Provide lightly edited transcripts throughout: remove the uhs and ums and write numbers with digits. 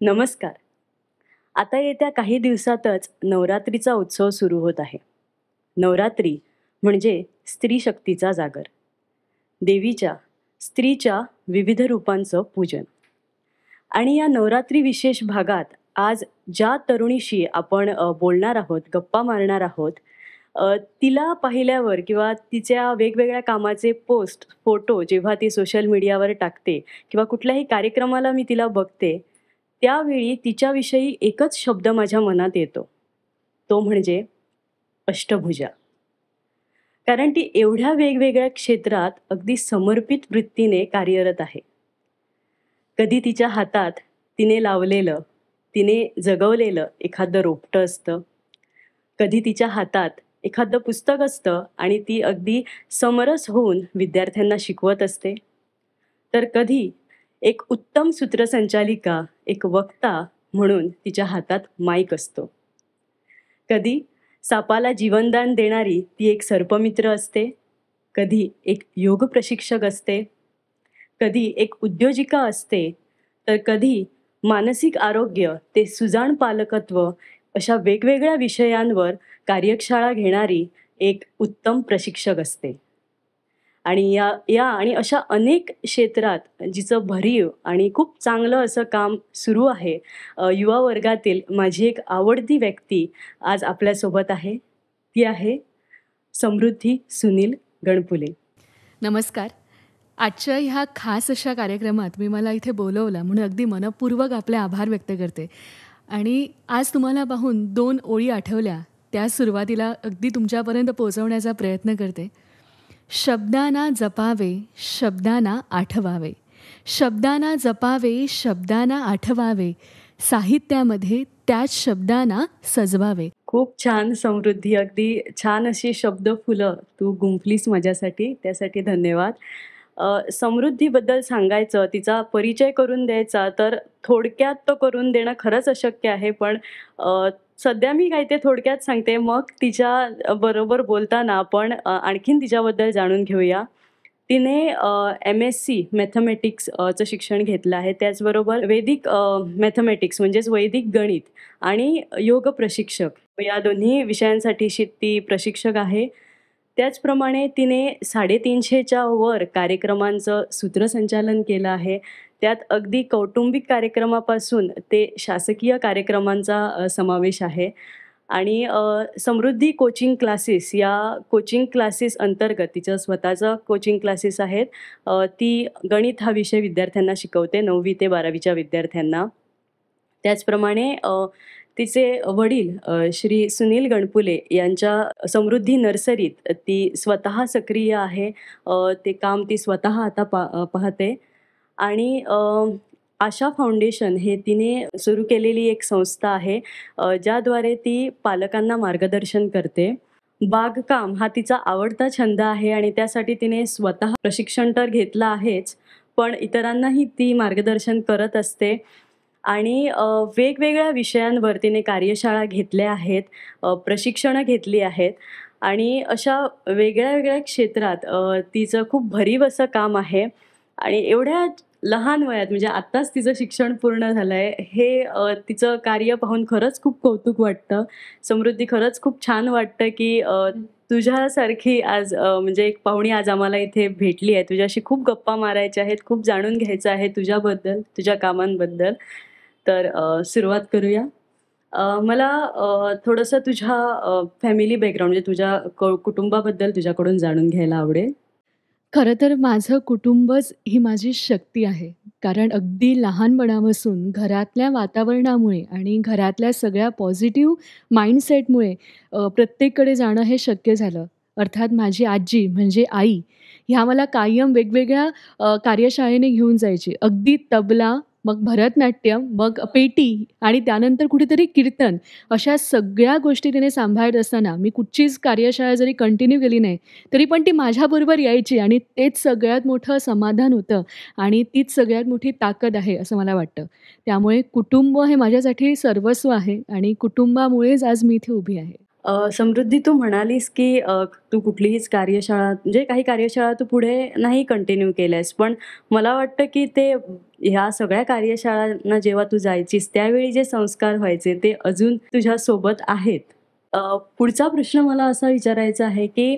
नमस्कार. आता येत्या काही दिवसातच नवरात्रीचा उत्सव सुरू होत आहे. नवरात्री म्हणजे स्त्री शक्तीचा जागर. देवीच्या, स्त्रीच्या विविध रूपांचं पूजन. आणि या नवरात्री विशेष भागात आज ज्या तरुणीशी आपण बोलणार आहोत, गप्पा मारणार आहोत, तिला पाहिल्यावर किंवा तिच्या वेगवेगळ्या कामाचे पोस्ट, फोटो जेव्हा ती सोशल मीडियावर टाकते किंवा कुठल्याही कार्यक्रमाला मी तिला बघते, त्यावेळी तिच्याविषयी एकच शब्द माझ्या मनात येतो. तो म्हणजे अष्टभुजा. कारण ती एवढ्या वेगवेगळ्या क्षेत्रात अगदी समर्पित वृत्तीने कार्यरत आहे. कधी तिच्या हातात तिने लावलेलं, तिने जगवलेलं एखादं रोपटं असतं. कधी तिच्या हातात एखादं पुस्तक असतं आणि ती अगदी समरस होऊन विद्यार्थ्यांना शिकवत असते. तर कधी एक उत्तम सूत्रसंचालिका, एक वक्ता म्हणून तिच्या हातात माईक असतो. कधी सापाला जीवनदान देणारी ती एक सर्पमित्र असते. कधी एक योग प्रशिक्षक असते. कधी एक उद्योजिका असते. तर कधी मानसिक आरोग्य ते सुजाण पालकत्व अशा वेगवेगळ्या विषयांवर कार्यशाळा घेणारी एक उत्तम प्रशिक्षक असते. आणि या या आणि अशा अनेक क्षेत्रात जिचं भरीव आणि खूप चांगलं असं काम सुरू आहे. युवा वर्गातील माझी एक आवडती व्यक्ती आज आपल्यासोबत आहे. ती आहे समृद्धी सुनील गणपुले. नमस्कार. आजच्या ह्या खास अशा कार्यक्रमात मला इथे बोलवलं म्हणून अगदी मनःपूर्वक आपले आभार व्यक्त करते. आणि आज तुम्हाला पाहून 2 ओळी आठवल्या, त्या सुरुवातीला अगदी तुमच्यापर्यंत पोहोचवण्याचा प्रयत्न करते. शब्दांना जपावे, शब्दांना आठवावे. शब्दांना जपावे, शब्दांना आठवावे. साहित्यामध्ये त्याच शब्दांना सजवावे. खूप छान समृद्धी. अगदी छान अशी शब्द फुलं तू गुंफलीस माझ्यासाठी. त्यासाठी धन्यवाद. समृद्धीबद्दल सांगायचं, तिचा परिचय करून द्यायचा तर थोडक्यात तो करून देणं खरंच अशक्य आहे. पण सध्या मी काय ते थोडक्यात सांगते. मग तिच्या बरोबर बोलताना आपण आणखीन तिच्याबद्दल जाणून घेऊया. तिने MSc मॅथमॅटिक्स चं शिक्षण घेतलं आहे. त्याचबरोबर वैदिक मॅथमॅटिक्स म्हणजेच वैदिक गणित आणि योग प्रशिक्षक या दोन्ही विषयांसाठीची ती प्रशिक्षक आहे. त्याचप्रमाणे तिने 350च्या वर कार्यक्रमांचं सूत्रसंचालन केलं आहे. त्यात अगदी कौटुंबिक कार्यक्रमापासून ते शासकीय कार्यक्रमांचा समावेश आहे. आणि समृद्धी कोचिंग क्लासेस या कोचिंग क्लासेस अंतर्गत तिचं स्वतःचं कोचिंग क्लासेस आहेत. ती गणित हा विषय विद्यार्थ्यांना शिकवते 9वी ते 12वीच्या विद्यार्थ्यांना. त्याचप्रमाणे तिचे वडील श्री सुनील गणपुले यांच्या समृद्धी नर्सरीत ती स्वतः सक्रिय आहे. ते काम ती स्वतः आता पाहते. आणि आशा फाउंडेशन हे तिने सुरू केलेली एक संस्था आहे, ज्याद्वारे ती पालकांना मार्गदर्शन करते. बागकाम हा तिचा आवडता छंद आहे आणि त्यासाठी तिने स्वतः प्रशिक्षण तर घेतलं आहेच, पण इतरांनाही ती मार्गदर्शन करत असते. आणि वेगवेगळ्या विषयांवर तिने कार्यशाळा घेतल्या आहेत, प्रशिक्षणं घेतली आहेत. आणि अशा वेगळ्या वेगळ्या क्षेत्रात तिचं खूप भरीव असं काम आहे. आणि एवढ्या लहान वयात म्हणजे आत्ताच तिचं शिक्षण पूर्ण झालं आहे. हे तिचं कार्य पाहून खरंच खूप कौतुक वाटतं. समृद्धी, खरंच खूप छान वाटतं की तुझ्यासारखी आज म्हणजे एक पाहुणी आज आम्हाला इथे भेटली आहे. तुझ्याशी खूप गप्पा मारायच्या आहेत, खूप जाणून घ्यायचं आहे तुझ्याबद्दल, तुझ्या कामांबद्दल. तर सुरुवात करूया. मला थोडंसं तुझ्या फॅमिली बॅकग्राऊंड म्हणजे तुझ्या कुटुंबाबद्दल तुझ्याकडून जाणून घ्यायला आवडेल. खरं तर माझं कुटुंबच ही माझी शक्ती आहे. कारण अगदी लहानपणापासून घरातल्या वातावरणामुळे आणि घरातल्या सगळ्या पॉझिटिव्ह माइंडसेटमुळे प्रत्येककडे जाणं हे शक्य झालं. अर्थात माझी आजी म्हणजे आई, ह्या मला कायम वेगवेगळ्या कार्यशाळेने घेऊन जायची. अगदी तबला, मग भरतनाट्यम, मग पेटी आणि त्यानंतर कुठेतरी कीर्तन, अशा सगळ्या गोष्टी तिने सांभाळत असताना मी कुठचीच कार्यशाळा जरी कंटिन्यू केली नाही, तरी पण ती माझ्याबरोबर यायची आणि तेच सगळ्यात मोठं समाधान होतं आणि तीच सगळ्यात मोठी ताकद आहे असं मला वाटतं. त्यामुळे कुटुंब हे माझ्यासाठी सर्वस्व आहे आणि कुटुंबामुळेच आज मी इथे उभी आहे. समृद्धी तू म्हणालीस, की तू कुठलीहीच कार्यशाळा म्हणजे काही कार्यशाळा तू पुढे नाही कंटिन्यू केल्यास. पण मला वाटतं, की ते ह्या सगळ्या कार्यशाळांना जेव्हा तू जायचीस, त्यावेळी जे संस्कार व्हायचे ते अजून तुझ्यासोबत आहेत. पुढचा प्रश्न मला असा विचारायचा आहे, की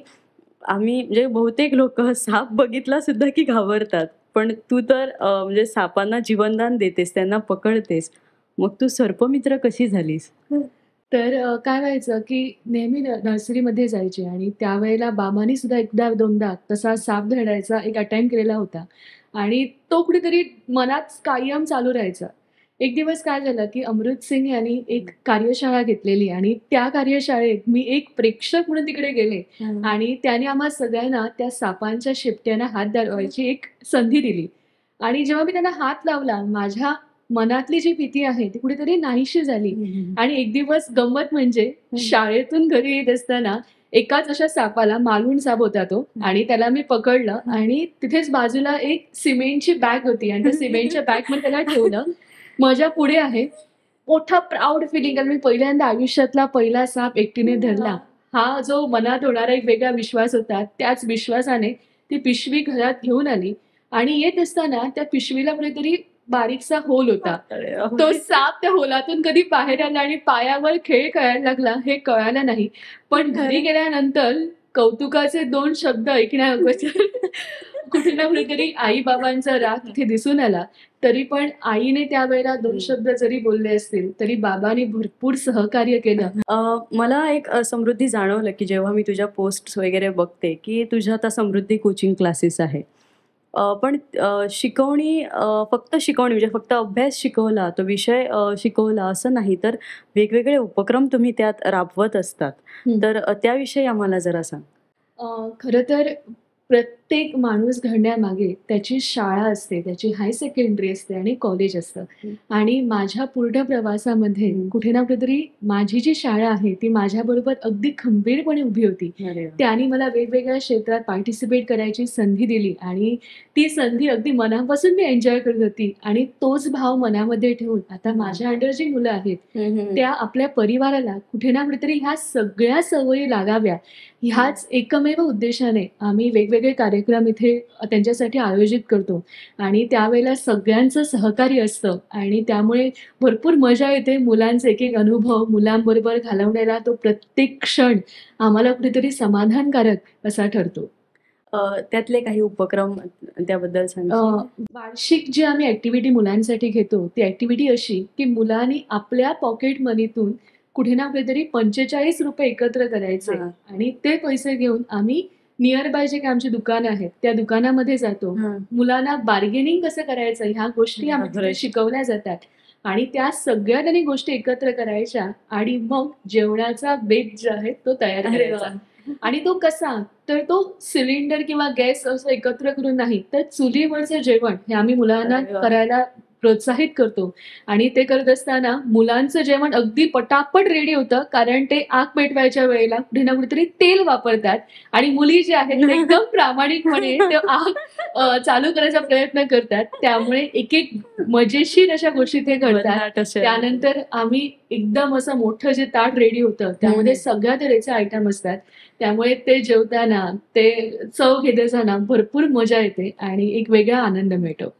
आम्ही म्हणजे बहुतेक लोकं साप बघितला सुद्धा की घाबरतात. पण तू तर म्हणजे सापांना जीवनदान देतेस, त्यांना पकडतेस. मग तू सर्पमित्र कशी झालीस? तर काय व्हायचं, की नेहमी नर्सरीमध्ये जायचे आणि त्यावेळेला बाबांनी सुद्धा एकदा दोनदा तसा साप धरायचा एक अटेम्प्ट केलेला होता आणि तो कुठेतरी मनात कायम चालू राहायचा. एक दिवस काय झालं, की अमृत सिंग यांनी एक कार्यशाळा घेतलेली आणि त्या कार्यशाळेत मी एक प्रेक्षक म्हणून तिकडे गेले हं. आणि त्याने आम्हा सगळ्यांना त्या सापांच्या शेपट्यांना हात लावायची एक संधी दिली आणि जेव्हा मी त्यांना हात लावला, माझ्या मनातली जी भीती आहे ती कुठेतरी नाहीशी झाली. हं, हं. आणि एक दिवस गंमत म्हणजे शाळेतून घरी येत असताना एकाच अशा सापाला मालवण साप होता तो आणि त्याला मी पकडलं आणि तिथेच बाजूला एक सिमेंटची बॅग होती आणि त्या सिमेंटच्या बॅगमध्ये त्याला ठेवलं. माझ्या पुढे आहे. मोठा प्राउड फीलिंग कारण मी पहिल्यांदा आयुष्यातला पहिला साप एकटीने धरला. हा जो मनात होणारा एक वेगळा विश्वास होता, त्याच विश्वासाने ती पिशवी घरात घेऊन आली आणि येत असताना त्या पिशवीला कुठेतरी बारीकसा होल होता. अरे तो बापरे! साप त्या होलातून कधी बाहेर आला आणि पायावर खेळ खेळायला लागला हे कळालं नाही. पण घरी गेल्यानंतर कौतुकाचे 2 शब्द ऐकण्याअगोदर कुठे ना कुठेतरी आई-बाबांचा राग तिथे दिसून आला. तरी पण आईने त्यावेळेला 2 शब्द जरी बोलले असतील, तरी बाबांनी भरपूर सहकार्य केलं. मला एक समृद्धी जाणवलं, की जेव्हा मी तुझ्या पोस्ट्स वगैरे बघते, की तुझ्या आता समृद्धी कोचिंग क्लासेस आहे. पण शिकवणी फक्त शिकवणी म्हणजे फक्त अभ्यास शिकवला, तो विषय शिकवला असं नाही, तर वेगवेगळे उपक्रम तुम्ही त्यात राबवत असतात. हं. तर त्याविषयी आम्हाला जरा सांग? खरं तर प्रत्येक माणूस घडण्यामागे त्याची शाळा असते, त्याची हाय सेकंडरी असते आणि कॉलेज असतं. हं. आणि माझ्या पूर्ण प्रवासामध्ये हं. कुठे ना कुठेतरी माझी जी शाळा आहे, ती माझ्याबरोबर अगदी खंबीरपणे उभी होती. अरे वाह! त्यानी मला वेगवेगळ्या क्षेत्रात पार्टिसिपेट करायची संधी दिली आणि ती संधी अगदी मनापासून मी एन्जॉय करत होती आणि तोच भाव मनामध्ये ठेवून आता माझ्या अंडर जी मुलं आहेत, हं, हं. त्या आपल्या परिवाराला कुठे ना कुठेतरी ह्या सगळ्या सवयी लागाव्या, ह्याच एकमेव उद्देशाने आम्ही वेगवेगळे कार्यक्रम इथे त्यांच्यासाठी आयोजित करतो आणि त्यावेळेला सगळ्यांचं सहकार्य असतं आणि त्यामुळे भरपूर मजा येते. मुलांचे एक-एक अनुभव मुलांबरोबर घालवण्याला तो प्रत्येक क्षण आम्हाला कुठेतरी समाधानकारक असा ठरतो. त्यातले काही उपक्रम त्याबद्दल सांगशील? वार्षिक जी आम्ही ॲक्टिव्हिटी मुलांसाठी घेतो, ती ॲक्टिव्हिटी अशी, की मुलांनी आपल्या पॉकेट मनीतून कुठे ना कुठेतरी ₹45 एकत्र करायचे हां. आणि ते पैसे घेऊन आम्ही निअर बाय जे काही आमची दुकानं आहेत, त्या दुकानामध्ये जातो. हां. मुलांना बार्गेनिंग कसं करायचं ह्या गोष्टी आम्ही तिथे बापरे! शिकवल्या जातात आणि त्या सगळ्या त्यांनी गोष्टी एकत्र करायच्या आणि मग जेवणाचा बेत जो आहे तो तयार अरे करायचा. वाह! आणि तो कसा? तर तो सिलिंडर किंवा गॅस असं एकत्र करून नाही, तर चुलीवरचं जेवण हे आम्ही मुलांना अरे वाह! करायला प्रोत्साहित करतो आणि ते करत असताना मुलांचं जेवण अगदी पटापट रेडी होतं. कारण ते आग पेटवायच्या वेळेला कुठे ना कुठेतरी तेल वापरतात आणि मुली ज्या आहेत त्या एकदम प्रामाणिकपणे ते आग चालू करायचा प्रयत्न करतात. त्यामुळे एक-एक मजेशीर अशा गोष्टी ते घडतात. भन्नाट असे. त्यानंतर आम्ही एकदम असं मोठं जे ताट रेडी होतं, त्यामध्ये सगळ्या तऱ्हेचे आयटम असतात. त्यामुळे ते जेवताना, ते चव घेत असताना भरपूर मजा येते आणि एक वेगळा आनंद मिळतो.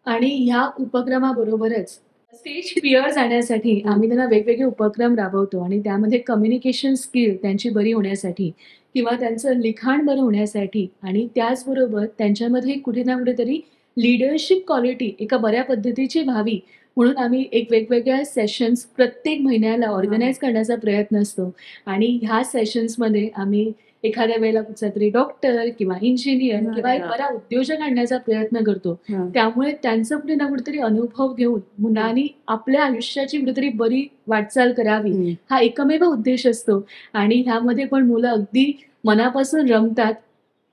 आणि ह्या उपक्रमाबरोबरच स्टेज फिअर जाण्यासाठी आम्ही त्यांना वेगवेगळे उपक्रम राबवतो आणि त्यामध्ये कम्युनिकेशन स्किल त्यांची बरी होण्यासाठी किंवा त्यांचं लिखाण बरं होण्यासाठी आणि त्याचबरोबर त्यांच्यामध्ये कुठे ना कुठेतरी लीडरशिप क्वालिटी एका बऱ्या पद्धतीची व्हावी म्हणून आम्ही एक वेगवेगळ्या सेशन्स प्रत्येक महिन्याला ऑर्गनाइज करण्याचा प्रयत्न असतो आणि ह्या सेशन्समध्ये आम्ही एखाद्या वेळेला कुठचातरी डॉक्टर किंवा इंजिनियर किंवा एक बरा उद्योजक आणण्याचा प्रयत्न करतो. हां. त्यामुळे त्यांचं कुठे ना कुठेतरी अनुभव घेऊन मुलांनी आपल्या आयुष्याची कुठेतरी बरी वाटचाल करावी, हं. हा एकमेव उद्देश असतो आणि ह्यामध्ये पण मुलं अगदी मनापासून रमतात.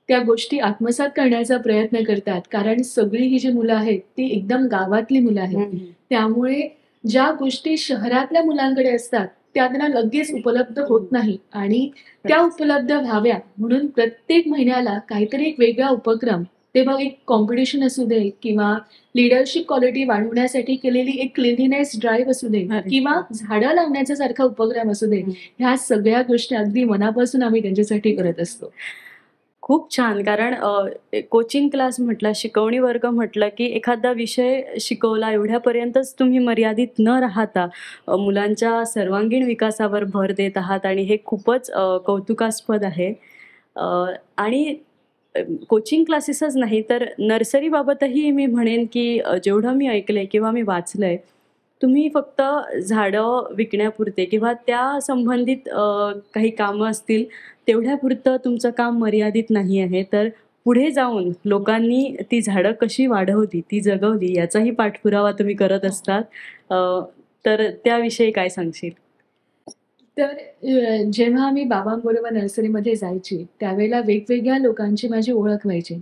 त्या गोष्टी आत्मसात करण्याचा प्रयत्न करतात. कारण सगळी ही जी मुलं आहेत, ती एकदम गावातली मुलं आहेत. हं, त्यामुळे ज्या गोष्टी शहरातल्या मुलांकडे असतात, त्या त्यांना लगेच उपलब्ध होत नाही आणि त्या उपलब्ध व्हाव्या म्हणून प्रत्येक महिन्याला काहीतरी एक वेगळा उपक्रम ते मग एक कॉम्पिटिशन असू दे किंवा लीडरशिप क्वालिटी वाढवण्यासाठी केलेली एक क्लीनलीनेस ड्राईव्ह असू दे अरे किंवा वाह! झाडं लावण्याचा सारखा उपक्रम असू दे, हं. ह्या सगळ्या गोष्टी अगदी मनापासून आम्ही त्यांच्यासाठी करत असतो. खूप छान. कारण कोचिंग क्लास म्हटलं, शिकवणी वर्ग म्हटलं, की एखादा विषय शिकवला एवढ्यापर्यंतच तुम्ही मर्यादित न राहता मुलांच्या सर्वांगीण विकासावर भर देत आहात आणि हे खूपच कौतुकास्पद आहे. अ, आणि कोचिंग क्लासेसच नाही तर नर्सरीबाबतही मी म्हणेन, की जेवढं मी ऐकलंय किंवा मी वाचलंय, तुम्ही फक्त झाडं विकण्यापुरते किंवा त्या संबंधित काही कामं असतील तेवढ्यापुरतं तुमचं काम मर्यादित नाही आहे. तर पुढे जाऊन लोकांनी ती झाडं कशी वाढवली, ती जगवली याचाही पाठपुरावा तुम्ही करत असतात. अ, तर त्याविषयी काय सांगशील? तर जेव्हा मी बाबांबरोबर नर्सरीमध्ये जायची, त्यावेळेला वेगवेगळ्या लोकांची माझी ओळख व्हायची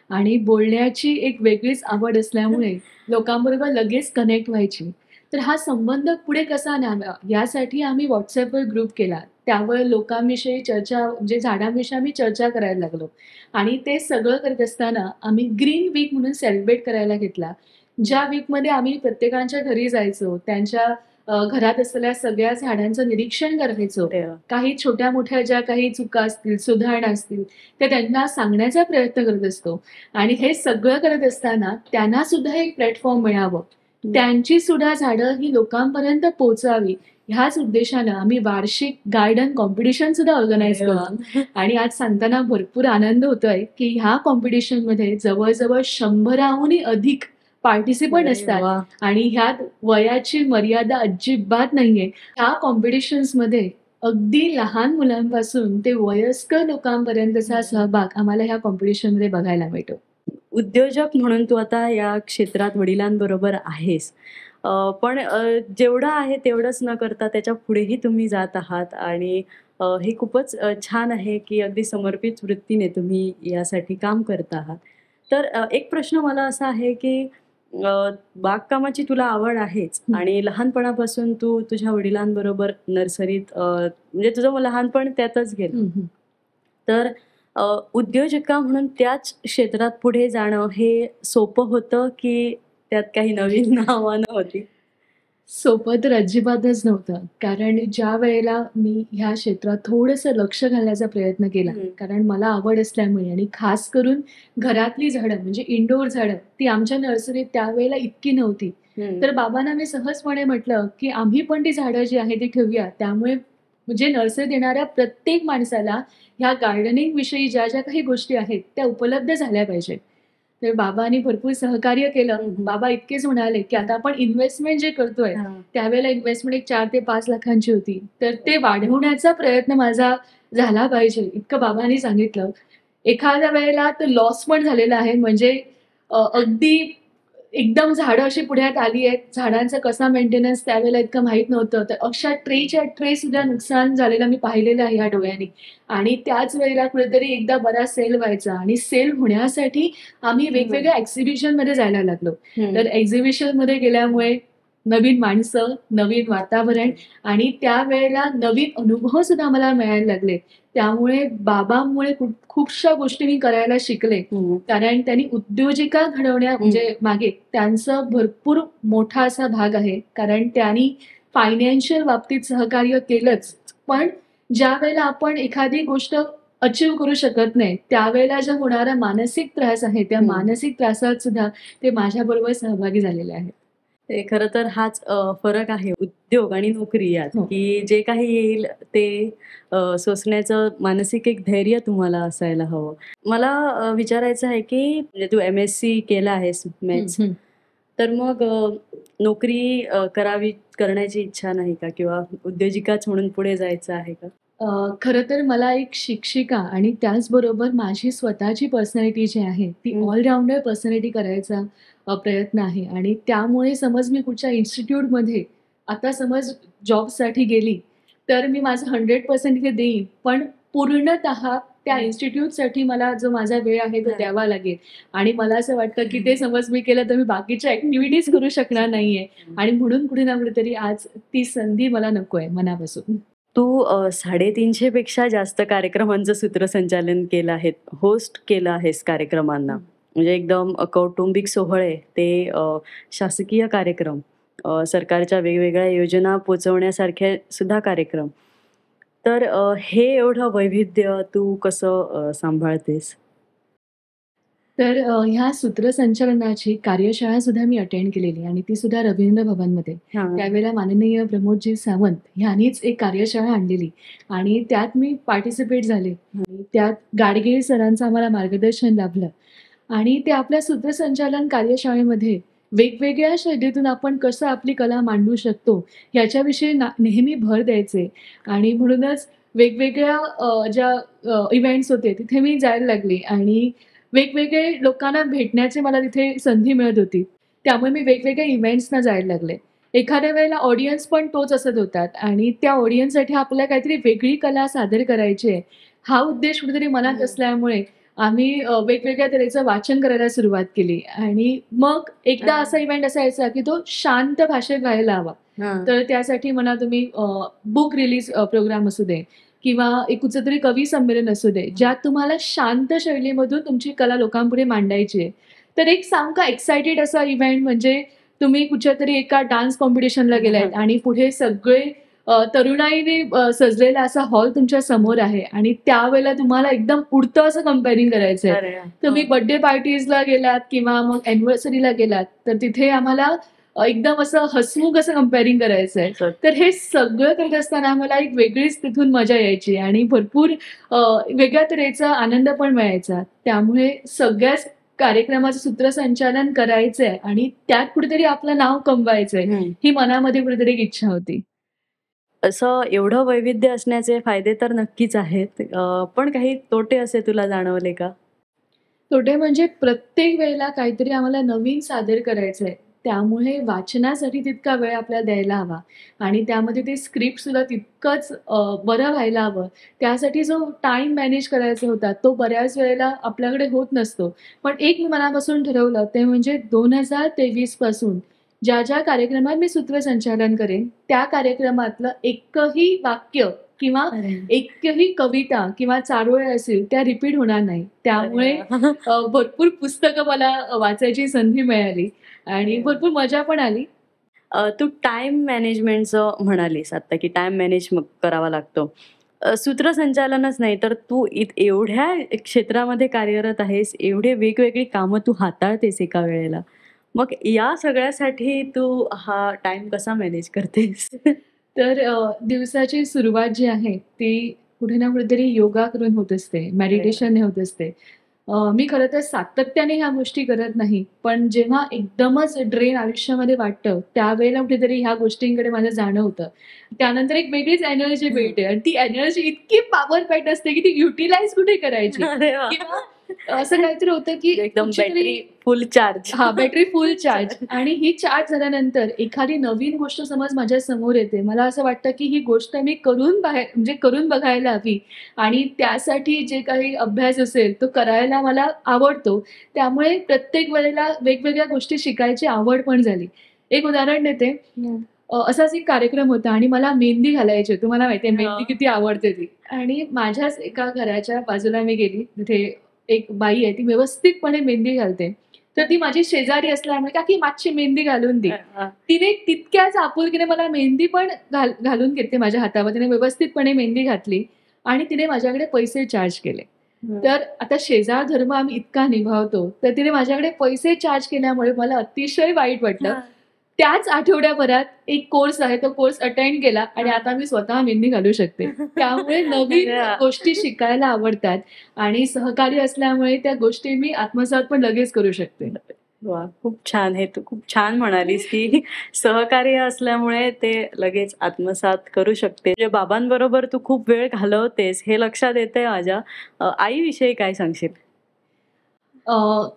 आणि बोलण्याची एक वेगळीच आवड असल्यामुळे लोकांबरोबर लगेच कनेक्ट व्हायची. तर हा संबंध पुढे कसा न्यावा यासाठी आम्ही WhatsAppवर ग्रुप केला. त्यावर लोकांविषयी चर्चा म्हणजे झाडांविषयी आम्ही चर्चा करायला लागलो आणि ते सगळं करत असताना आम्ही ग्रीन वीक म्हणून सेलिब्रेट करायला घेतला. ज्या वीकमध्ये आम्ही प्रत्येकाच्या घरी जायचो, त्यांच्या घरात असलेल्या सगळ्या झाडांचं निरीक्षण करायचो. अरे वाह! काही छोट्या-मोठ्या ज्या काही चुका असतील, सुधारणा असतील, त्या त्यांना सांगण्याचा प्रयत्न करत असतो आणि हे सगळं करत असताना त्यांना सुद्धा एक प्लॅटफॉर्म मिळावं. हं. त्यांची सुद्धा झाडं ही लोकांपर्यंत पोहोचावी, ह्याच उद्देशानं आम्ही वार्षिक गार्डन कॉम्पिटिशन सुद्धा ऑर्गनाइज अरे करतो वाह! आणि आज सांगताना भरपूर आनंद होतोय, की ह्या कॉम्पिटिशनमध्ये जवळ-जवळ 100 अधिक पार्टिसिपंट अरे असतात वाह! आणि ह्यात वयाची मर्यादा अजिबात नाहीये. ह्या कॉम्पिटिशन्समध्ये अगदी लहान मुलांपासून ते वयस्कर लोकांपर्यंतचा सहभाग आम्हाला ह्या कॉम्पिटिशनमध्ये बघायला मिळतो. उद्योजक म्हणून तू आता या क्षेत्रात वडिलांबरोबर आहेस. पण जेवढं आहे तेवढंच न करता त्याच्या पुढेही तुम्ही जात आहात आणि हे खूपच छान आहे, की अगदी समर्पित वृत्तीने तुम्ही यासाठी काम करत आहात. तर एक प्रश्न मला असा आहे, की बागकामाची तुला आवड आहेच हं, आणि लहानपणापासून तू तुझ्या वडिलांबरोबर नर्सरीत म्हणजे तुझं लहानपण त्यातच गेलं. हं, हं. तर अ, उद्योजका म्हणून त्याच क्षेत्रात पुढे जाणं हे सोपं होतं, की त्यात काही नवीन आव्हानं होती? सोपं तर अजिबातच नव्हतं. कारण ज्या वेळेला मी ह्या क्षेत्रात थोडंसं लक्ष घालण्याचा प्रयत्न केला, हं, कारण मला आवड असल्यामुळे आणि खास करून घरातली झाडं म्हणजे इनडोअर झाडं, ती आमच्या नर्सरीत त्यावेळेला इतकी नव्हती. हं, तर बाबांना मी सहजपणे म्हटलं, की आम्ही पण ती झाडं जी आहेत ती ठेवूया. त्यामुळे म्हणजे नर्सरीत येणाऱ्या प्रत्येक माणसाला ह्या गार्डनिंगविषयी ज्या काही गोष्टी आहेत, त्या उपलब्ध झाल्या पाहिजेत. तर बाबांनी भरपूर सहकार्य केलं. हं, हं. बाबा इतकेच म्हणाले, की आता आपण इन्व्हेस्टमेंट जे करतोय, हां. त्यावेळेला इन्व्हेस्टमेंट एक 4 ते 5 लाखांची होती. तर ते वाढवण्याचा प्रयत्न माझा झाला पाहिजे, इतकं बाबांनी सांगितलं. एखाद्या वेळेला तर लॉस पण झालेला आहे. म्हणजे अगदी एकदम झाडं अशी पुढ्यात आली आहेत. झाडांचा कसा मेंटेनन्स त्यावेळेला इतकं माहीत नव्हतं. तर अक्षरशः ट्रेच्या ट्रे सुद्धा नुकसान झालेलं मी पाहिलेलं आहे ह्या डोळ्यांनी. आणि त्याच वेळेला कुठेतरी एकदा बराच सेल व्हायचा आणि सेल होण्यासाठी आम्ही हं, वेगवेगळ्या एक्झिबिशनमध्ये जायला लागलो. हं. तर एक्झिबिशनमध्ये गेल्यामुळे नवीन माणसं, नवीन वातावरण आणि त्यावेळेला नवीन अनुभव सुद्धा आम्हाला मिळायला लागले. त्यामुळे बाबांमुळे खूपशा गोष्टी मी करायला शिकले. हं, कारण त्यांनी उद्योजिका घडवण्या हं. म्हणजे मागे त्यांचा भरपूर मोठा असा भाग आहे. कारण त्यांनी फायनान्शियल बाबतीत सहकार्य केलंच. पण ज्यावेळेला आपण एखादी गोष्ट अचीव्ह करू शकत नाही, त्यावेळेला जो होणारा मानसिक त्रास आहे, त्या हं. मानसिक त्रासात सुद्धा ते माझ्याबरोबर सहभागी झालेले आहेत. ते खरं तर हाच फरक आहे उद्योग आणि नोकरी यात, हो. की जे काही येईल ते सोसण्याचं मानसिक एक धैर्य तुम्हाला असायला हवं. मला विचारायचं आहे, की म्हणजे तू एम-एस-सी केलं आहेस हं, मॅथ्स. हं. तर मग नोकरी करण्याची इच्छा नाही का? किंवा उद्योजिकाच म्हणून पुढे जायचं आहे का? खरं तर मला एक शिक्षिका आणि त्याचबरोबर माझी स्वतःची पर्सनॅलिटी जी आहे, ती हं, ऑलराउंडर पर्सनॅलिटी करायचा प्रयत्न आहे आणि त्यामुळे समज मी कुठच्या इन्स्टिट्यूटमध्ये आता समज जॉबसाठी गेली, तर मी माझं 100% इथे देईन. पण पूर्णतः त्या हं. इन्स्टिट्यूटसाठी मला जो माझा वेळ आहे तो हां. द्यावा लागेल आणि मला असं वाटतं, की ते समज मी केलं तर मी बाकीच्या ॲक्टिव्हिटीज करू शकणार नाहीये आणि म्हणून कुठे ना कुठेतरी आज ती संधी मला नको आहे मनापासून. तू 350 पेक्षा जास्त कार्यक्रमांचं सूत्रसंचालन केलं आहे, होस्ट केलं आहेस कार्यक्रमांना. म्हणजे एकदम कौटुंबिक सोहळे ते शासकीय कार्यक्रम, सरकारच्या वेगवेगळ्या योजना पोहोचवण्यासारखे सुद्धा कार्यक्रम. तर हे एवढं वैविध्य तू कसं सांभाळतेस? तर ह्या सूत्रसंचालनाची कार्यशाळासुद्धा मी अटेंड केलेली आणि ती सुद्धा रवींद्र भवनमध्ये. हां. त्यावेळेला माननीय प्रमोदजी सावंत ह्यांनीच एक कार्यशाळा आणलेली आणि त्यात मी पार्टिसिपेट झाले आणि त्यात गाडगीळ सरांचं आम्हाला मार्गदर्शन लाभलं आणि ते आपल्या सूत्रसंचालन कार्यशाळेमध्ये वेगवेगळ्या शैलीतून आपण कसं आपली कला मांडू शकतो, याच्याविषयी नेहमी भर द्यायचे आणि म्हणूनच वेगवेगळ्या ज्या इव्हेंट्स होते तिथे मी जायला लागले आणि वेगवेगळे लोकांना भेटण्याची मला तिथे संधी मिळत होती. त्यामुळे मी वेगवेगळ्या इव्हेंट्सना जायला लागले. एखाद्या वेळेला ऑडियन्स पण तोच असत होता आणि त्या ऑडियन्ससाठी आपल्याला काहीतरी वेगळी कला सादर करायची आहे, हा उद्देश कुठेतरी मनात हं. असल्यामुळे आम्ही वेगवेगळ्या तऱ्हेचं वाचन करायला सुरुवात केली आणि मग एकदा हां. असा इव्हेंट असायचा, की तो शांत भाषेत व्हायला हवा. हां. तर त्यासाठी म्हणा तुम्ही बुक रिलीज प्रोग्राम असू दे किंवा एक कुठचंतरी कवी संमेलन असू दे, ज्यात तुम्हाला शांत शैलीमधून तुमची कला लोकांपुढे मांडायची आहे. तर एक सांगू का एक्सायटेड असा इव्हेंट म्हणजे तुम्ही कुठच्यातरी एका डान्स कॉम्पिटिशनला गेलायत आणि पुढे सगळे तरुणाईने सजलेला असा हॉल तुमच्या समोर आहे आणि त्यावेळेला तुम्हाला एकदम उडतं असं कंपेअरिंग करायचंय. अरे वाह! तुम्ही हां. बर्थडे पार्टीजला गेलात किंवा मग अॅनिव्हर्सरीला गेलात, तर तिथे आम्हाला एकदम असं हसमुख असं कंपेअरिंग करायचंय. सत तर हे सगळं करत असताना मला एक वेगळीच तिथून मजा यायची आणि भरपूर वेगळ्या तऱ्हेचा आनंद पण मिळायचा. त्यामुळे सगळ्याच कार्यक्रमाचं सूत्रसंचालन करायचंय आणि त्यात कुठेतरी आपलं नाव कमवायचंय, हं. ही मनामध्ये कुठेतरी एक इच्छा होती. असं एवढं वैविध्य असण्याचे फायदे तर नक्कीच आहेत. पण काही तोटे असे तुला जाणवले का? तोटे म्हणजे प्रत्येक वेळेला काहीतरी आम्हाला नवीन सादर करायचंय. त्यामुळे वाचनासाठी तितका वेळ आपल्याला द्यायला हवा आणि त्यामध्ये ते स्क्रिप्टसुद्धा तितकंच बरं व्हायला हवं. त्यासाठी जो टाईम मॅनेज करायचा होता, तो बऱ्याच वेळेला आपल्याकडे होत नसतो. पण एक मी मनापासून ठरवलं ते म्हणजे 2023 पासून ज्या कार्यक्रमात मी सूत्रसंचालन करेन, त्या कार्यक्रमातलं एकही वाक्य किंवा अरे! एकही कविता किंवा चारोळ्या असतील त्या रिपीट होणार नाही. अरे त्यामुळे वाह! भरपूर पुस्तकं मला वाचायची संधी मिळाली आणि अरे वाह! भरपूर मजा पण आली. तू टाईम मॅनेजमेंटचं म्हणालीस आता, की टाईम मॅनेज करावा लागतो. सूत्रसंचालनच नाही तर तू एवढ्या क्षेत्रामध्ये कार्यरत आहेस, एवढे वेगवेगळी कामं तू हाताळतेस एका वेळेला. मग या सगळ्यासाठी तू हा टाईम कसा मॅनेज करतेस? तर दिवसाची सुरुवात जी आहे ती कुठे ना कुठेतरी योगा करून होत असते, अरे वाह! मेडिटेशनने होत असते. मी खरं तर सातत्याने ह्या गोष्टी करत नाही. पण जेव्हा एकदमच ड्रेन आयुष्यामध्ये वाटतं, त्यावेळेला कुठेतरी ह्या गोष्टींकडे माझं जाणं होतं. त्यानंतर एक वेगळीच एनर्जी हं. मिळते आणि ती एनर्जी इतकी पॉवर पॅक्ड असते, की ती युटिलाइज कुठे करायची? अरे वाह! किंवा असं काहीतरी होतं, की एकदम कुठच्यातरी बॅटरी फुल चार्ज. हां, बॅटरी फुल फुल चार्ज चार्ज. आणि ही चार्ज झाल्यानंतर एखादी नवीन गोष्ट समज माझ्या समोर येते. मला असं वाटतं, की ही गोष्ट मी म्हणजे करून बघायला हवी आणि त्यासाठी जे काही अभ्यास असेल, तो करायला मला आवडतो. त्यामुळे प्रत्येक वेळेला वेगवेगळ्या गोष्टी शिकायची आवड पण झाली. एक उदाहरण देते. हं. असाच एक कार्यक्रम होता आणि मला मेहंदी घालायची होती. तुम्हाला माहिती आहे मेहंदी हां. किती आवडते ती आणि माझ्याच एका घराच्या बाजूला मी गेली. तिथे एक बाई आहे, ती व्यवस्थितपणे मेहंदी घालते. तर ती माझी शेजारी असल्यामुळे, "काकी माझी मेहंदी घालून दे." हां. तिने तितक्याच आपुलकीने मला मेहंदी पण घालून घेतली माझ्या हातावर. तिने व्यवस्थितपणे मेहंदी घातली आणि तिने माझ्याकडे पैसे चार्ज केले. हं. तर आता शेजार धर्म आम्ही इतका निभावतो, तर तिने माझ्याकडे पैसे चार्ज केल्यामुळे मला अतिशय वाईट वाटलं. हां. त्याच आठवड्याभरात एक कोर्स आहे, तो कोर्स अटेंड केला आणि हां. आता मी स्वतः मेहंदी घालू शकते. त्यामुळे नवीन अरे वाह! गोष्टी शिकायला आवडतात आणि सहकारी असल्यामुळे त्या गोष्टी मी आत्मसात पण लगेच करू शकते. वाह! खूप छान. हे तू खूप छान म्हणालीस, की सहकार्य असल्यामुळे ते लगेच आत्मसात करू शकते. म्हणजे बाबांबरोबर तू खूप वेळ घालवतेस हे लक्षात येतंय माझ्या. आईविषयी काय सांगशील? अ,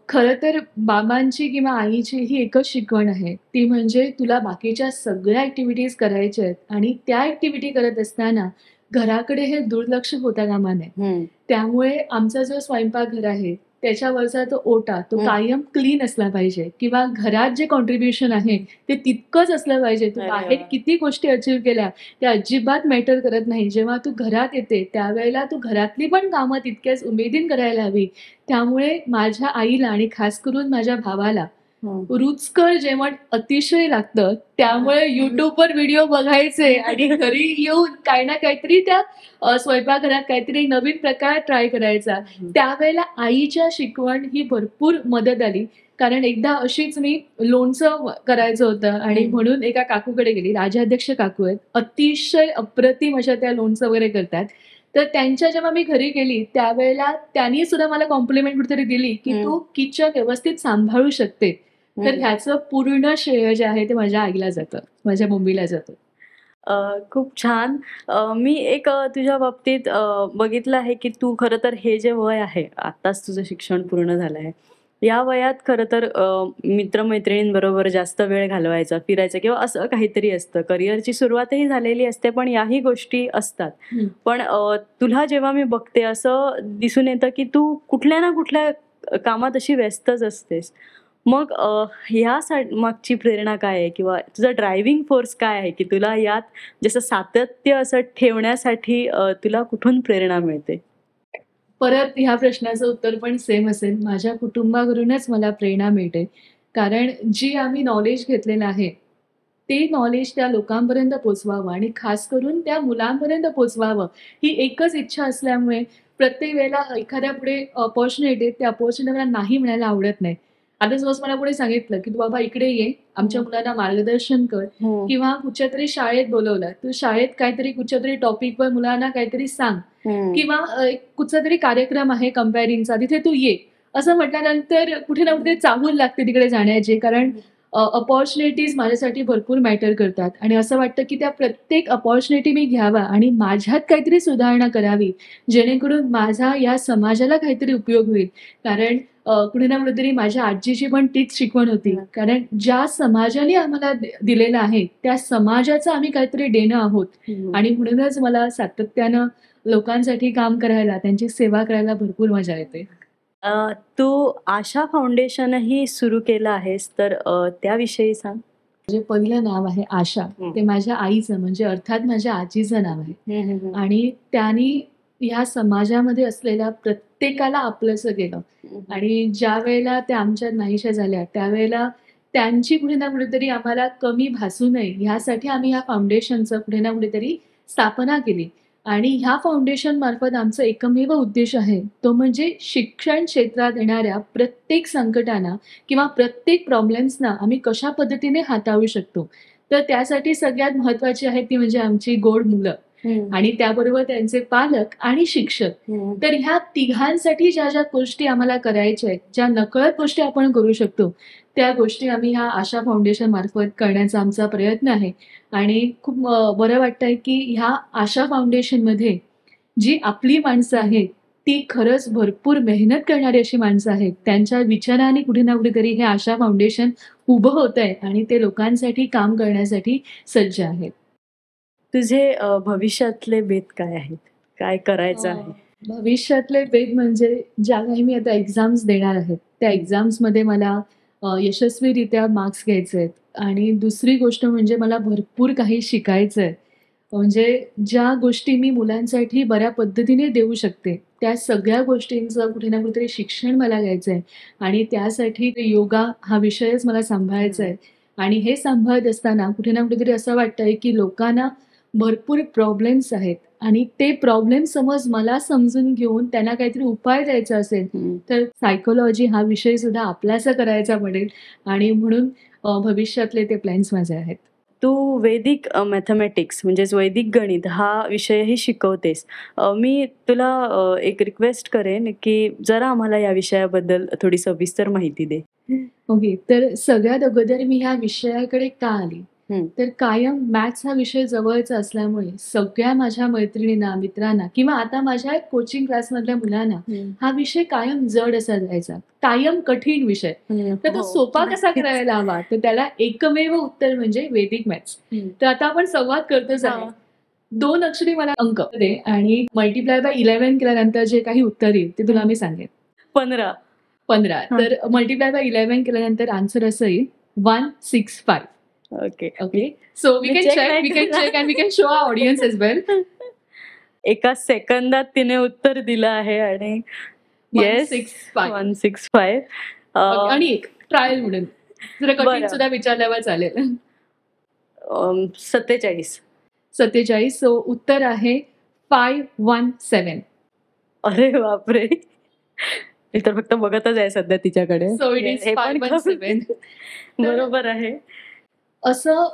खरं तर बाबांची किंवा आईची ही एकच शिकवण आहे. ती म्हणजे तुला बाकीच्या सगळ्या ॲक्टिव्हिटीज करायच्या आहेत आणि त्या ॲक्टिव्हिटी करत असताना घराकडे हे दुर्लक्ष होता कामा नये. हं. त्यामुळे आमचा जो स्वयंपाकघर आहे, त्याच्यावरचा तो ओटा तो हं. कायम क्लीन असला पाहिजे किंवा घरात जे कॉन्ट्रिब्युशन आहे ते तितकंच असलं पाहिजे. तू अरे बाहेर वाह! किती गोष्टी अचीव्ह केल्या, त्या अजिबात मॅटर करत नाही. जेव्हा तू घरात येते, त्यावेळेला तू घरातली पण कामं तितक्याच उमेदीने करायला हवी. त्यामुळे माझ्या आईला आणि खास करून माझ्या भावाला हं. रुचकर जेवण अतिशय लागतं. त्यामुळे हं. YouTubeवर व्हिडिओ बघायचे आणि घरी येऊन काही ना काहीतरी त्या स्वयंपाकघरात काहीतरी नवीन प्रकार ट्राय करायचा. हं. त्यावेळेला आईच्या शिकवण ही भरपूर मदत आली. कारण एकदा अशीच मी लोणचं करायचं होतं आणि हं. म्हणून एका काकूकडे गेली. राजाध्यक्ष काकू आहेत. अतिशय अप्रतिम अशा त्या लोणचं वगैरे करतात. तर त्यांच्या जेव्हा मी घरी गेली, त्यावेळेला त्यांनी सुद्धा मला कॉम्प्लिमेंट कुठेतरी दिली, की हं. "तू किचन व्यवस्थित सांभाळू शकते." तर हं. ह्याचं पूर्ण श्रेय जे आहे ते माझ्या आईला जातं, माझ्या मम्मीला जातं. खूप छान. मी एक तुझ्या बाबतीत बघितलं आहे, की तू खरं तर हे जे वय आहे, आत्ताच तुझं शिक्षण पूर्ण झालं आहे. या वयात खरं तर मित्र-मैत्रिणींबरोबर जास्त वेळ घालवायचा, फिरायचा किंवा असं काहीतरी असतं. करिअरची सुरुवातही झालेली असते, पण याही गोष्टी असतात. हं. पण तुला जेव्हा मी बघते असं दिसून येतं, की तू कुठल्या ना कुठल्या कामात अशी व्यस्तच असतेस. मग मागची प्रेरणा काय आहे? किंवा तुझा ड्रायव्हिंग फोर्स काय आहे, की तुला यात जसं सातत्य असं ठेवण्यासाठी तुला कुठून प्रेरणा मिळते? परत ह्या प्रश्नाचं उत्तर पण सेम असेल. माझ्या कुटुंबाकडूनच मला प्रेरणा मिळते. कारण जी आम्ही नॉलेज घेतलेलं आहे, ते नॉलेज त्या लोकांपर्यंत पोहोचवावं आणि खास करून त्या मुलांपर्यंत पोहोचवावं, ही एकच इच्छा असल्यामुळे प्रत्येक वेळेला एखाद्यापुढे अपॉर्च्युनिटी त्या अपॉर्च्युनिटीला नाही म्हणायला आवडत नाही. आता सपोज मला कोणी सांगितलं, की "तू बाबा इकडे ये, आमच्या हं. मुलांना मार्गदर्शन कर." हं. किंवा कुठच्यातरी शाळेत बोलवलं, तू शाळेत काहीतरी कुठच्यातरी टॉपिकवर मुलांना काहीतरी सांग. हं. किंवा एक कुठचातरी कार्यक्रम आहे कंपेअरिंगचा, तिथे तू ये. असं म्हटल्यानंतर कुठे ना कुठे चाहूल लागते तिकडे जाण्याची. कारण अपॉर्च्युनिटीज माझ्यासाठी भरपूर मॅटर करतात आणि असं वाटतं, की त्या प्रत्येक अपॉर्च्युनिटी मी घ्यावा आणि माझ्यात काहीतरी सुधारणा करावी, जेणेकरून माझा या समाजाला काहीतरी उपयोग होईल. कारण कुठे ना कुठेतरी माझ्या आजीची पण तीच शिकवण होती. हं. कारण ज्या समाजाने आम्हाला दिलेलं आहे, त्या समाजाचं आम्ही काहीतरी देणं आहोत हं. आणि म्हणूनच मला सातत्यानं लोकांसाठी काम करायला, त्यांची सेवा करायला भरपूर मजा येते. अ, तू आशा फाउंडेशनही सुरू केलं आहेस, तर त्याविषयी सांग? म्हणजे पहिलं नाव आहे आशा. हं. ते माझ्या आईचं म्हणजे अर्थात माझ्या आजीचं नाव आहे. हं, हं, हं. आणि त्यांनी ह्या समाजामध्ये असलेल्या प्रत्येकाला आपलंसं केलं. हं, हं. आणि ज्यावेळेला त्या आमच्यात नाहीशा झाल्या, त्यावेळेला त्यांची कुठे ना कुठेतरी आम्हाला कमी भासू नये, ह्यासाठी आम्ही ह्या फाउंडेशनचं कुठे ना कुठेतरी स्थापना केली. आणि ह्या फाउंडेशनमार्फत आमचा एकमेव उद्देश आहे, तो म्हणजे शिक्षण क्षेत्रात येणाऱ्या प्रत्येक संकटांना किंवा प्रत्येक प्रॉब्लेम्सना आम्ही कशा पद्धतीने हाताळू शकतो. तर त्यासाठी सगळ्यात महत्त्वाची आहेत ती म्हणजे आमची गोड मुलं. हं. आणि त्याबरोबर त्यांचे पालक आणि शिक्षक. हं. तर ह्या तिघांसाठी ज्या गोष्टी आम्हाला करायच्या आहेत, ज्या नकळत गोष्टी आपण करू शकतो, त्या गोष्टी आम्ही ह्या आशा फाउंडेशन मार्फत करण्याचा आमचा प्रयत्न आहे. आणि खूप बरं वाटतंय, की ह्या आशा फाउंडेशनमध्ये जी आपली माणसं आहेत, ती खरंच भरपूर मेहनत करणारी अशी माणसं आहेत. त्यांच्या विचाराने कुठे ना कुठेतरी हे आशा फाउंडेशन उभं होतंय आणि ते लोकांसाठी काम करण्यासाठी सज्ज आहेत. तुझे भविष्यातले बेत काय आहेत? काय करायचं आहे? भविष्यातले वेध म्हणजे ज्या काही मी आता एक्झाम्स देणार आहे, त्या हं. एक्झाम्समध्ये मला यशस्वीरित्या मार्क्स घ्यायचे आहेत आणि दुसरी गोष्ट म्हणजे मला भरपूर काही शिकायचं आहे. म्हणजे ज्या गोष्टी मी मुलांसाठी बऱ्या पद्धतीने देऊ शकते, त्या सगळ्या गोष्टींचं कुठे ना कुठेतरी शिक्षण मला घ्यायचं आहे आणि त्यासाठी योगा हा विषयच मला सांभाळायचा हं. आहे आणि हे सांभाळत असताना कुठे ना कुठेतरी असं वाटतंय, की लोकांना भरपूर प्रॉब्लेम्स आहेत आणि ते प्रॉब्लेम समज मला समजून घेऊन त्यांना काहीतरी उपाय द्यायचा असेल, हं. तर सायकॉलॉजी हा विषय सुद्धा आपलासा करायचा पडेल आणि म्हणून भविष्यातले ते प्लॅन्स माझे आहेत. तू वैदिक मॅथेमॅटिक्स म्हणजेच वैदिक गणित हा विषयही शिकवतेस. मी तुला एक रिक्वेस्ट करेन, की जरा आम्हाला या विषयाबद्दल थोडी सविस्तर माहिती दे. ओके. तर सगळ्यात अगोदर मी ह्या विषयाकडे का आली? हं. तर कायम मॅथ्स हा विषय जवळचा असल्यामुळे सगळ्या माझ्या मैत्रिणींना, मित्रांना किंवा आता माझ्या कोचिंग क्लासमधल्या मुलांना हं. हा विषय कायम जड असा जायचा. कायम कठीण विषय. हं. तर तो हो. सोपा कसा नक्कीच. करायला हवा? तर त्याला एकमेव उत्तर म्हणजे वैदिक मॅथ्स. हं. तर आता आपण संवाद करतोच आहे. हां. 2 अक्षरी मला अंक दे आणि मल्टिप्लाय बाय 11 केल्यानंतर जे काही उत्तर येईल ते तुला मी सांगेन. 15. 15. हां. तर मल्टिप्लाय बाय 11 केल्यानंतर आन्सर असं येईल 165. Okay. Okay. So we me can check check, नाही we can check and we can show our audience as well. एका सेकंदात तिने उत्तर दिलं आहे आणि येस 165. 165. ओके. आणि एक ट्रायल म्हणून. जरा कठीण बरं. सुद्धा विचारल्यावर चालेल. 47. 47. सो उत्तर आहे 517. अरे बापरे! मी तर फक्त बघतच आहे सध्या तिच्याकडे. सो इट इज हे पण 517. तर बरोबर आहे. असं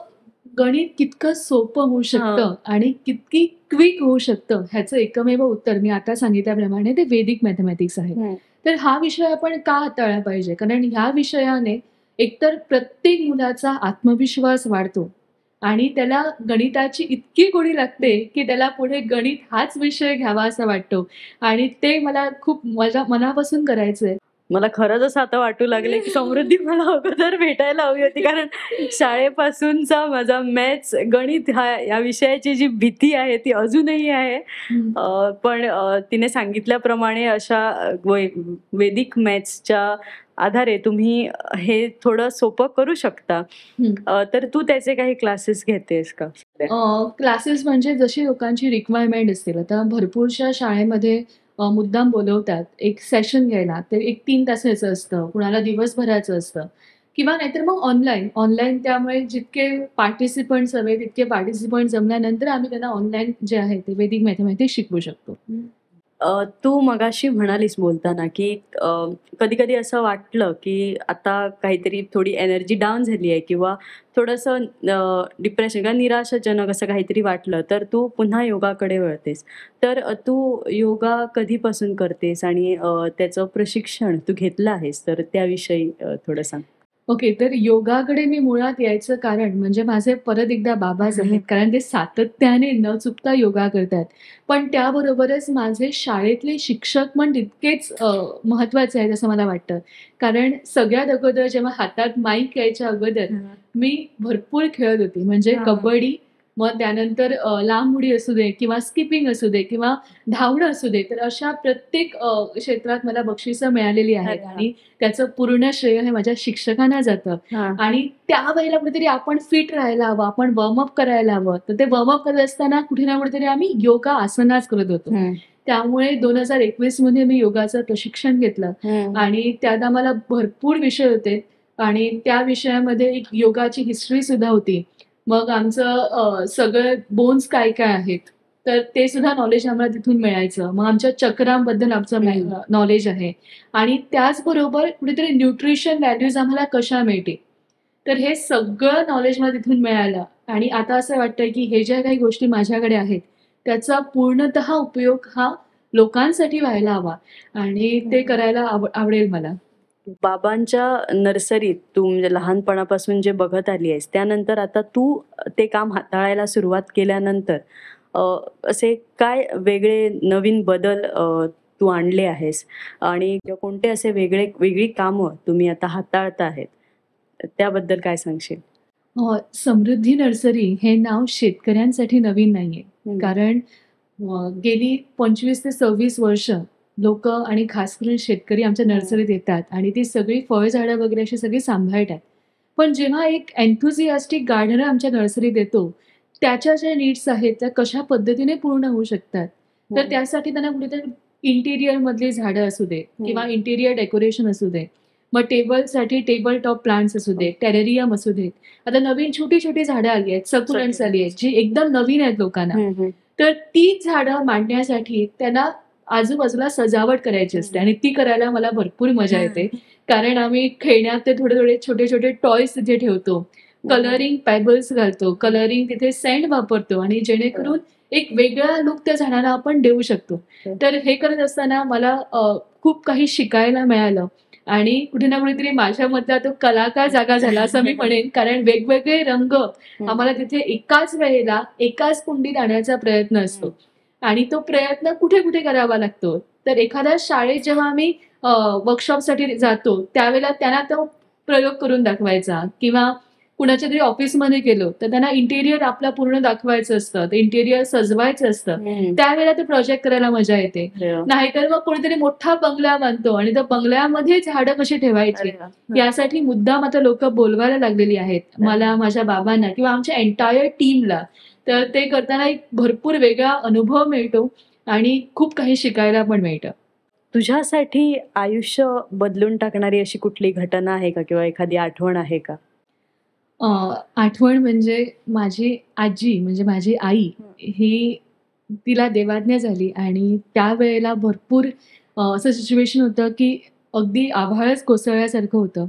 गणित कितकं सोपं होऊ शकतं हां. आणि किती क्विक होऊ शकतं ह्याचं एकमेव उत्तर मी आता सांगितल्याप्रमाणे ते वैदिक मॅथमॅटिक्स आहे. हं. तर हा विषय आपण का हाताळला पाहिजे? कारण ह्या विषयाने एकतर प्रत्येक मुलाचा आत्मविश्वास वाढतो आणि त्याला गणिताची इतकी गोडी लागते, की त्याला पुढे गणित हाच विषय घ्यावा असा वाटतो आणि ते मला खूप माझ्या मनापासून करायचंय. मला खरंच असं आता वाटू लागले, की समृद्धी मला अगोदर भेटायला हवी होती. कारण शाळेपासूनचा माझा मॅथ्स, गणित या विषयाची जी भीती आहे ती अजूनही आहे. हं, पण तिने सांगितल्याप्रमाणे अशा वैदिक मॅथ्सच्या आधारे तुम्ही हे थोडं सोपं करू शकता. हं. तर तू त्याचे काही क्लासेस घेतेस का सध्या? क्लासेस म्हणजे जशी लोकांची रिक्वायरमेंट असतील. आता भरपूरशा शाळेमध्ये मुद्दाम बोलवतात एक सेशन घ्यायला. ते एक 3 तासाचं असतं, कुणाला दिवसभराचं असतं किंवा नाहीतर मग ऑनलाईन. ऑनलाईन त्यामुळे जितके पार्टिसिपंट्स हवे तितके पार्टिसिपंट जमल्यानंतर आम्ही त्यांना ऑनलाईन जे आहे ते वैदिक मॅथमॅटिक्स शिकवू शकतो. तू मगाशी म्हणालीस बोलताना, की कधी-कधी असं वाटलं, की आता काहीतरी थोडी एनर्जी डाऊन झाली आहे किंवा थोडंसं डिप्रेशन किंवा निराशाजनक असं काहीतरी वाटलं, तर तू पुन्हा योगाकडे वळतेस. तर तू योगा कधीपासून करतेस आणि त्याचं प्रशिक्षण तू घेतलं आहेस, तर त्याविषयी थोडं सांग? ओके. तर योगाकडे मी मुळात यायचं कारण म्हणजे माझे परत एकदा बाबाच आहेत. कारण ते सातत्याने न चुकता योगा करतात. पण त्याबरोबरच माझे शाळेतले शिक्षक पण तितकेच महत्त्वाचे आहेत असं मला वाटतं. कारण सगळ्यात अगोदर जेव्हा हातात माईक यायच्या अगोदर मी भरपूर खेळत होती. म्हणजे हां. कबड्डी, मग त्यानंतर लांब उडी असू दे किंवा स्किपिंग असू दे किंवा धावणं असू दे. तर अशा प्रत्येक क्षेत्रात मला बक्षिसं मिळालेली आहेत अरे वाह! आणि त्याचं पूर्ण श्रेय हे माझ्या शिक्षकांना जातं. हां. आणि त्यावेळेला कुठेतरी आपण फिट राहायला हवं, आपण वॉर्मअप करायला हवं. तर ते वॉर्मअप करत असताना कुठे ना कुठेतरी आम्ही योगा आसनाच करत होतो. हं. त्यामुळे 2021 मध्ये मी योगाचं प्रशिक्षण घेतलं हं. आणि त्यात आम्हाला भरपूर विषय होते आणि त्या विषयामध्ये एक योगाची हिस्ट्री सुद्धा होती. मग आमचं सगळं बोन्स काय-काय आहेत, तर ते सुद्धा नॉलेज आम्हाला तिथून मिळायचं. मग आमच्या चक्रांबद्दल आमचं नॉलेज आहे आणि त्याचबरोबर कुठेतरी न्यूट्रिशन व्हॅल्यूज आम्हाला कशा मिळतील. तर हे सगळं नॉलेज मला तिथून मिळालं आणि आता असं वाटतंय, की हे ज्या काही गोष्टी माझ्याकडे आहेत, त्याचा पूर्णतः उपयोग हा लोकांसाठी व्हायला हवा आणि ते करायला आवडेल मला. बाबांच्या नर्सरीत तू म्हणजे लहानपणापासून जे बघत आली आहेस, त्यानंतर आता तू ते काम हाताळायला सुरुवात केल्यानंतर अ, असे काय वेगळे नवीन बदल तू आणले आहेस आणि कोणते असे वेगळी कामं तुम्ही आता हाताळत आहेत? त्याबद्दल काय सांगशील? समृद्धी नर्सरी हे नाव शेतकऱ्यांसाठी नवीन नाहीये. हं. कारण गेली 25 ते 26 वर्ष लोकं आणि खास करून शेतकरी आमच्या नर्सरीत येतात आणि ती सगळी फळझाडं वगैरे अशी सगळी सांभाळतात. पण जेव्हा एक एन्थुसियास्टिक गार्डनर आमच्या नर्सरीत येतो, त्याच्या ज्या नीड्स आहेत त्या कशा पद्धतीने पूर्ण होऊ शकतात. तर हं. त्यासाठी त्यांना कुठेतरी इंटिरियरमधली झाडं असू दे किंवा हं. इंटिरियर डेकोरेशन असू दे. मग टेबलसाठी टेबल टॉप प्लांट्स असू दे, टेरेरियम असू देत. आता नवीन छोटी-छोटी झाडं आली आहेत, सकुलंट्स आली आहेत, जी एकदम नवीन आहेत लोकांना. हं, हं. तर ती झाडं मांडण्यासाठी त्यांना आजूबाजूला सजावट करायची असते आणि ती करायला मला भरपूर मजा येते. कारण आम्ही खेळण्यात ते थोडे-थोडे, छोटे-छोटे टॉयज तिथे ठेवतो. कलरिंग पेबल्स घालतो, कलरिंग तिथे सेंट वापरतो आणि जेणेकरून एक वेगळा लूक त्या झाडाला आपण देऊ शकतो. तर हे करत असताना मला खूप काही शिकायला मिळालं आणि कुठे ना कुठेतरी माझ्यामधला तो कलाकार जागा झाला असं मी म्हणेन. कारण वेगवेगळे रंग आम्हाला तिथे एकाच वेळेला एकाच कुंडीत आणण्याचा प्रयत्न असतो आणि तो प्रयत्न कुठे-कुठे करावा लागतो. तर एखाद्या शाळेत जेव्हा आम्ही वर्कशॉपसाठी जातो, त्यावेळेला त्यांना तो प्रयोग करून दाखवायचा किंवा कुणाच्या तरी ऑफिसमध्ये गेलो, तर त्यांना इंटेरियर आपलं पूर्ण दाखवायचं असतं. ते इंटेरियर सजवायचं असतं. हं. त्यावेळेला ते प्रोजेक्ट करायला मजा येते. अरे वाह! नाहीतर मग कोणीतरी मोठा बंगला बांधतो आणि त्या बंगल्यामध्ये झाडं कशी ठेवायची, अरे वाह! यासाठी मुद्दाम आता लोकं बोलवायला लागलेली आहेत. मला, माझ्या बाबांना किंवा आमच्या एंटायर टीमला. तर ते करताना एक भरपूर वेगळा अनुभव मिळतो आणि खूप काही शिकायला पण मिळतं. तुझ्यासाठी आयुष्य बदलून टाकणारी अशी कुठली घटना आहे का किंवा एखादी आठवण आहे का? अ, आठवण म्हणजे माझी आजी म्हणजे माझी आई हं. ही तिला देवाज्ञा झाली आणि त्यावेळेला भरपूर असं सिच्युएशन होतं, की अगदी आभाळच कोसळल्यासारखं होतं.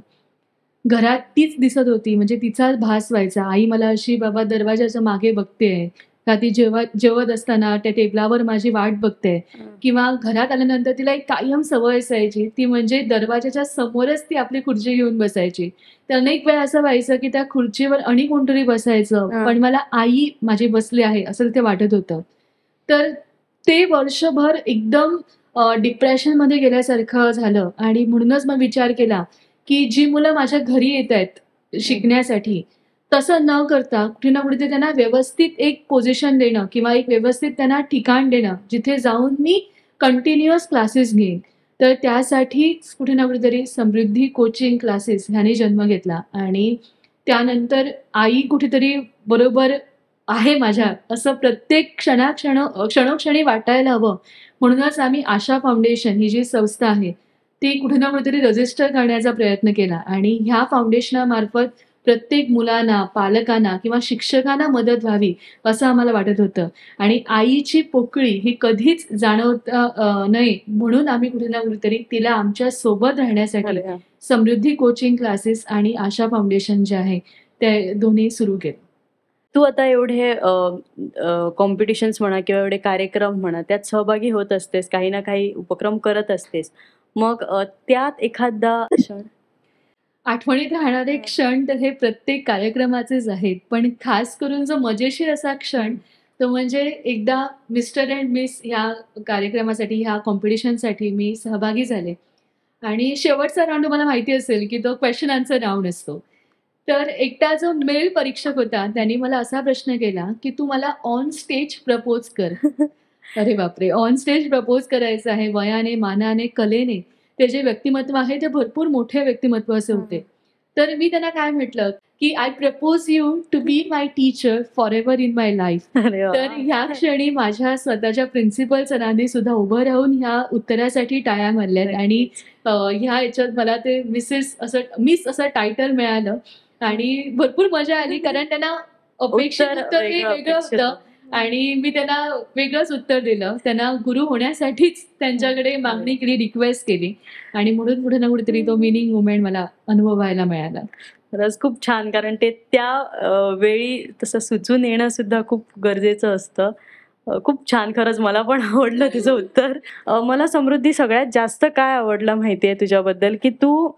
घरात तीच दिसत होती म्हणजे तिचाच भास व्हायचा. आई मला अशी बाबा दरवाजाच्या मागे बघतेय का ती जेवत असताना त्या टेबलावर माझी वाट बघते किंवा घरात आल्यानंतर तिला एक कायम सवय असायची ती म्हणजे दरवाजाच्या समोरच ती आपली खुर्ची घेऊन बसायची. तर अनेक वेळा असं व्हायचं, की त्या खुर्चीवर आणि कोणतरी बसायचं, हां. पण मला आई माझी बसली आहे असं तिथे वाटत होतं. तर ते वर्षभर एकदम डिप्रेशनमध्ये गेल्यासारखं झालं आणि म्हणूनच मग विचार केला, की जी मुलं माझ्या घरी येतायत शिकण्यासाठी, तसं न करता कुठे ना कुठेतरी त्यांना व्यवस्थित एक पोझिशन देणं किंवा एक व्यवस्थित त्यांना ठिकाण देणं, जिथे जाऊन मी कंटिन्युअस क्लासेस घेईन. तर त्यासाठीच कुठे ना कुठेतरी समृद्धी कोचिंग क्लासेस ह्याने जन्म घेतला आणि त्यानंतर आई कुठेतरी बरोबर आहे माझ्या, असं प्रत्येक क्षणोक्षणी वाटायला हवं. म्हणूनच आम्ही आशा फाउंडेशन ही जी संस्था आहे, ती कुठे ना कुठेतरी रजिस्टर करण्याचा प्रयत्न केला आणि ह्या फाउंडेशनामार्फत प्रत्येक मुलांना, पालकांना किंवा शिक्षकांना मदत व्हावी, असं आम्हाला वाटत होतं. आणि आईची पोकळी ही कधीच जाणवता नये म्हणून आम्ही कुठे ना कुठेतरी तिला आमच्या सोबत राहण्यासाठी अरे वाह! समृद्धी कोचिंग क्लासेस आणि आशा फाउंडेशन जे आहे, ते दोन्ही सुरू केले. तू आता एवढे कॉम्पिटिशन्स म्हणा किंवा एवढे कार्यक्रम म्हणा, त्यात सहभागी होत असतेस, काही ना काही उपक्रम करत असतेस. मग त्यात एखादा क्षण आठवणीत राहणारे क्षण तर हे प्रत्येक कार्यक्रमाचेच आहेत. पण खास करून जो मजेशीर असा क्षण, तो म्हणजे एकदा मिस्टर एंड मिस ह्या कार्यक्रमासाठी, ह्या कॉम्पिटिशनसाठी मी सहभागी झाले आणि शेवटचा राउंड तुम्हाला माहिती असेल, की तो क्वेशन आन्सर राउंड असतो. तर एकटा जो मेल परीक्षक होता, त्याने मला असा प्रश्न केला, की "तू मला ऑन स्टेज प्रपोज कर." अरे बापरे! ऑन स्टेज प्रपोज करायचं आहे वयाने, मानाने, कलेने. ते जे व्यक्तिमत्व आहे ते भरपूर मोठे व्यक्तिमत्व असे होते. तर मी त्यांना काय म्हटलं, की "I propose you to be my teacher forever in my life." अरे तर वाह! ह्या क्षणी माझ्या स्वतःच्या प्रिन्सिपल सरांनी सुद्धा उभं राहून ह्या उत्तरासाठी टाळ्या मारल्यात आणि नक्कीच. ह्या ह्याच्यात मला ते मिस असं टायटल मिळालं आणि भरपूर मजा आली कारण त्यांना अपेक्षित उत्तर उत्तर हे वेगळं वेगळं अपेक्षित होतं होतं. आणि मी त्यांना वेगळंच उत्तर दिलं. त्यांना गुरु होण्यासाठीच त्यांच्याकडे मागणी केली, रिक्वेस्ट केली आणि म्हणून कुठे ना कुठेतरी तो विनिंग मोमेंट मला अनुभवायला मिळाला. खरंच खूप छान. कारण ते त्या वेळी तसं सुचून येणं सुद्धा खूप गरजेचं असतं. खूप छान खरंच मला पण आवडलं तुझं उत्तर. मला समृद्धी सगळ्यात जास्त काय आवडलं माहिती आहे तुझ्याबद्दल, की तू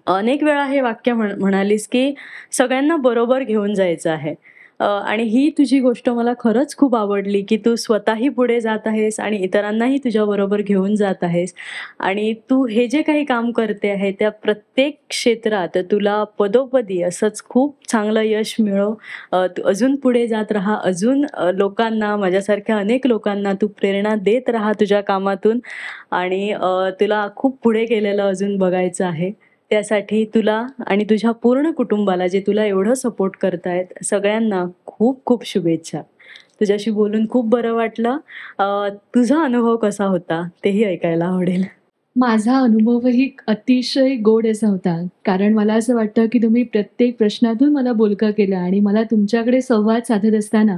अनेक वेळा हे वाक्य म्हणालीस, की सगळ्यांना बरोबर घेऊन जायचं आहे. आणि ही तुझी गोष्ट मला खरंच खूप आवडली, की तू स्वतःही पुढे जात आहेस आणि इतरांनाही तुझ्याबरोबर घेऊन जात आहेस. आणि तू हे जे काही काम करते आहे, त्या प्रत्येक क्षेत्रात तुला पदोपदी असंच खूप चांगलं यश मिळो. तू अजून पुढे जात राहा. अजून लोकांना, माझ्यासारख्या अनेक लोकांना तू प्रेरणा देत राहा तुझ्या कामातून आणि तुला खूप पुढे गेलेलं अजून बघायचं आहे. त्यासाठी तुला आणि तुझ्या पूर्ण कुटुंबाला जे तुला एवढं सपोर्ट करतायत, सगळ्यांना खूप खूप शुभेच्छा. तुझ्याशी बोलून खूप बरं वाटलं. तुझा अनुभव कसा होता तेही ऐकायला आवडेल. माझा अनुभवही अतिशय गोड असा होता. कारण मला असं वाटतं, की तुम्ही प्रत्येक प्रश्नातून मला बोलकं केलं आणि मला तुमच्याकडे संवाद साधत असताना,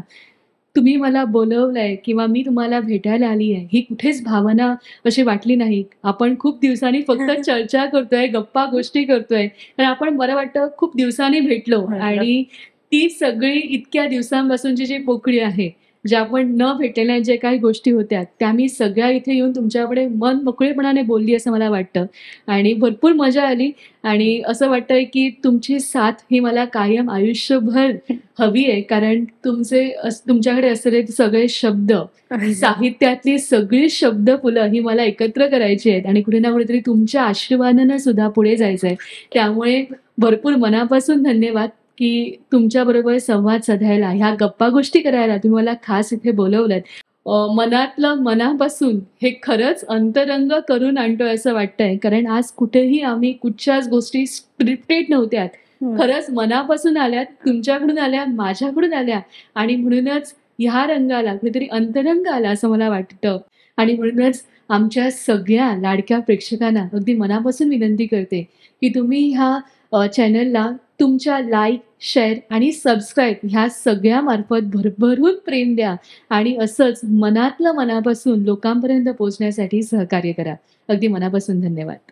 तुम्ही मला बोलवलंय किंवा मी तुम्हाला भेटायला आली आहे, ही कुठेच भावना अशी वाटली नाही. आपण खूप दिवसांनी फक्त चर्चा करतोय, गप्पा गोष्टी करतोय. तर आपण बरं वाटतं खूप दिवसांनी भेटलो आणि ती सगळी इतक्या दिवसांपासूनची जी पोकळी आहे, ज्या आपण न भेटलेल्या ज्या काही गोष्टी होत्या, त्या मी सगळ्या इथे येऊन तुमच्याकडे मन मोकळेपणाने बोलली असं मला वाटतं आणि भरपूर मजा आली आणि असं वाटतंय की तुमची साथ ही मला कायम आयुष्यभर हवी आहे. कारण तुमच्याकडे असलेले सगळे शब्द, साहित्यातली सगळी शब्दफुलं ही मला एकत्र करायची आहेत आणि कुठे ना कुठेतरी तुमच्या आशीर्वादानं सुद्धा पुढे जायचंय. त्यामुळे भरपूर मनापासून धन्यवाद. की तुमच्याबरोबर संवाद साधायला, ह्या गप्पा-गोष्टी करायला तुम्ही मला खास इथे बोलवलंत. मनातलं मनापासून हे खरंच अंतरंग करून आणतोय असं वाटतंय. कारण आज कुठेही आम्ही कुठच्याच गोष्टी स्क्रिप्टेड नव्हत्या. हं. खरंच मनापासून आल्यात, तुमच्याकडून आल्या, माझ्याकडून आल्या आणि म्हणूनच ह्या रंगाला कुठेतरी अंतरंग आला असं मला वाटतं. आणि म्हणूनच आमच्या सगळ्या लाडक्या प्रेक्षकांना अगदी मनापासून विनंती करते, की तुम्ही ह्या चॅनलला तुमच्या लाईक, शेअर आणि सबस्क्राईब ह्या सगळ्यामार्फत भरभरून प्रेम द्या आणि असंच मनातलं मनापासून लोकांपर्यंत पोहोचण्यासाठी सहकार्य करा. अगदी मनापासून धन्यवाद.